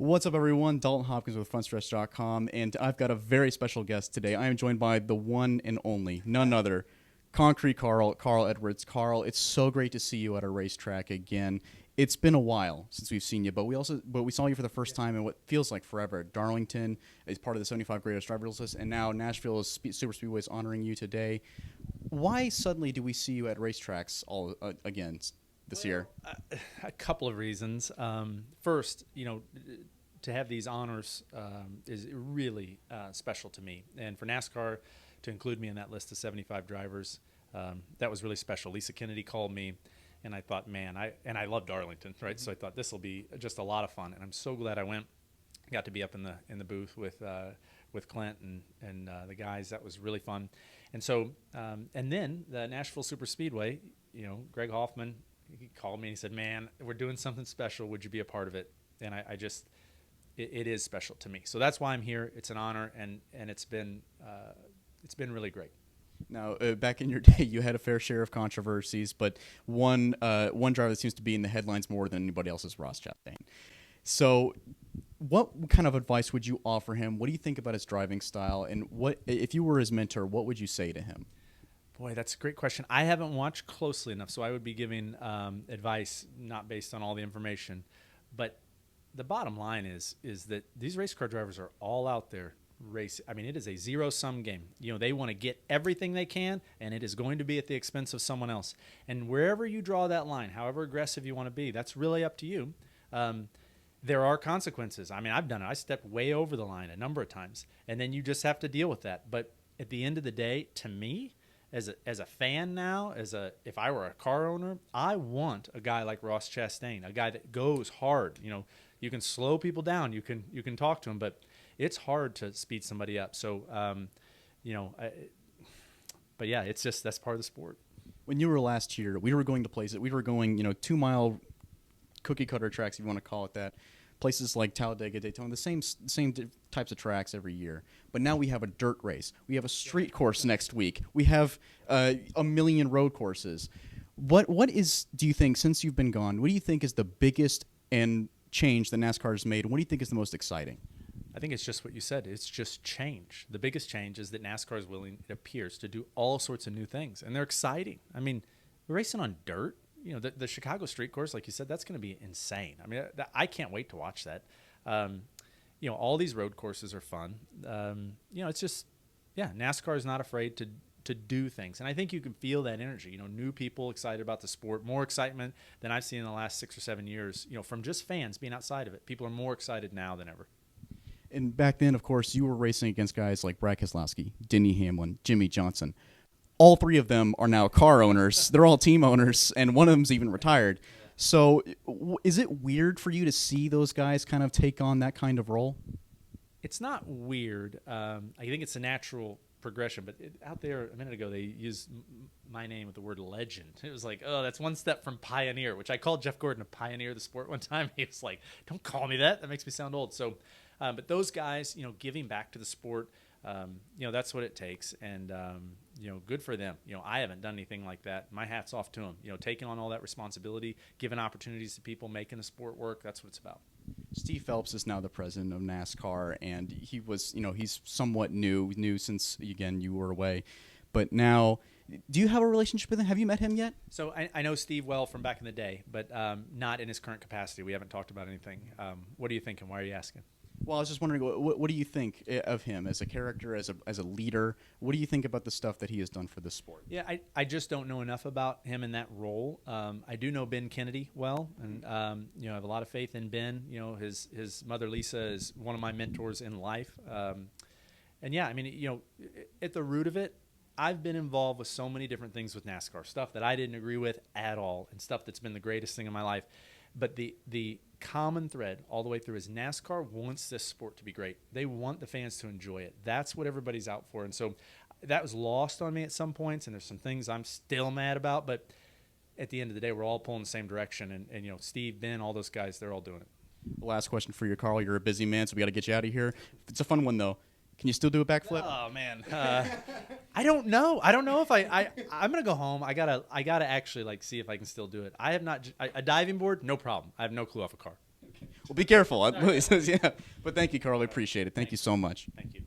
What's up, everyone? Dalton Hopkins with Frontstretch.com, and I've got a very special guest today. I am joined by the one and only, none other, Concrete Carl Edwards. Carl, it's so great to see you at a racetrack again. It's been a while since we've seen you, but we saw you for the first time in what feels like forever. Darlington is part of the 75 greatest drivers list, and now Nashville Superspeedway is honoring you today. Why suddenly do we see you at racetracks all again this year? A couple of reasons. First, to have these honors is really special to me. And for NASCAR to include me in that list of 75 drivers, that was really special. Lisa Kennedy called me, and I thought, man, I love Darlington, right? So I thought this will be just a lot of fun, and I'm so glad I went. Got to be up in the booth with Clint and the guys. That was really fun. And so, and then the Nashville Superspeedway, Greg Hoffman, he called me and he said, man, we're doing something special. Would you be a part of it? And I just, it is special to me. So that's why I'm here. It's an honor, and it's been really great. Now, back in your day, you had a fair share of controversies, but one driver that seems to be in the headlines more than anybody else is Ross Chastain. So what kind of advice would you offer him? What do you think about his driving style? And what, if you were his mentor, what would you say to him? Boy, that's a great question. I haven't watched closely enough, so I would be giving advice not based on all the information. But the bottom line is that these race car drivers are all out there racing. I mean, it is a zero-sum game. They want to get everything they can, and it is going to be at the expense of someone else. And wherever you draw that line, however aggressive you want to be, that's really up to you. There are consequences. I mean, I've done it. I stepped way over the line a number of times, and then you just have to deal with that. But at the end of the day, to me, as a fan now, if I were a car owner, I want a guy like Ross Chastain, a guy that goes hard. You can slow people down, you can talk to them, but it's hard to speed somebody up. So, but yeah, it's just that's part of the sport. When you were last here, we were going to places. We were going, 2-mile cookie cutter tracks, if you want to call it that. Places like Talladega, Daytona, the same types of tracks every year. But now we have a dirt race. We have a street course next week. We have a million road courses. What do you think, since you've been gone, what do you think is the biggest change that NASCAR has made? And what do you think is the most exciting? I think it's just what you said. It's just change. The biggest change is that NASCAR is willing, it appears, to do all sorts of new things. And they're exciting. I mean, we're racing on dirt. The Chicago street course, like you said, that's going to be insane. I mean, I can't wait to watch that. All these road courses are fun. It's just, NASCAR is not afraid to do things. And I think you can feel that energy, new people excited about the sport, more excitement than I've seen in the last 6 or 7 years, from just fans being outside of it. People are more excited now than ever. And back then, of course, you were racing against guys like Brad Keselowski, Denny Hamlin, Jimmy Johnson. All three of them are now car owners. They're all team owners, and one of them's even retired. So is it weird for you to see those guys kind of take on that kind of role? It's not weird. I think it's a natural progression. But out there a minute ago, they used my name with the word legend. It was like, oh, that's one step from pioneer, which I called Jeff Gordon a pioneer of the sport one time. He was like, don't call me that. That makes me sound old. So, but those guys, giving back to the sport, that's what it takes. And, good for them. I haven't done anything like that. My hat's off to them. Taking on all that responsibility, giving opportunities to people, making the sport work. That's what it's about. Steve Phelps is now the president of NASCAR, and he was, he's somewhat new since, again, you were away. But now, do you have a relationship with him? Have you met him yet? So I know Steve well from back in the day, but not in his current capacity. We haven't talked about anything. What are you thinking? Why are you asking? Well, I was just wondering, what do you think of him as a character, as a leader? What do you think about the stuff that he has done for the sport? Yeah, I just don't know enough about him in that role. I do know Ben Kennedy well, and I have a lot of faith in Ben. His mother Lisa is one of my mentors in life, and yeah, I mean, at the root of it, I've been involved with so many different things with NASCAR, stuff that I didn't agree with at all, and stuff that's been the greatest thing in my life. But the common thread all the way through is NASCAR wants this sport to be great. They want the fans to enjoy it. That's what everybody's out for. And so that was lost on me at some points, and there's some things I'm still mad about. But at the end of the day, we're all pulling the same direction. And Steve, Ben, all those guys, they're all doing it. Last question for you, Carl. You're a busy man, so we got to get you out of here. It's a fun one, though. Can you still do a backflip? Oh man, I don't know. I don't know if I'm gonna go home. I gotta actually see if I can still do it. I have not a diving board, no problem. I have no clue off a car. Well, be careful. Yeah. But thank you, Carl. I appreciate it. Thank you so much. Thank you.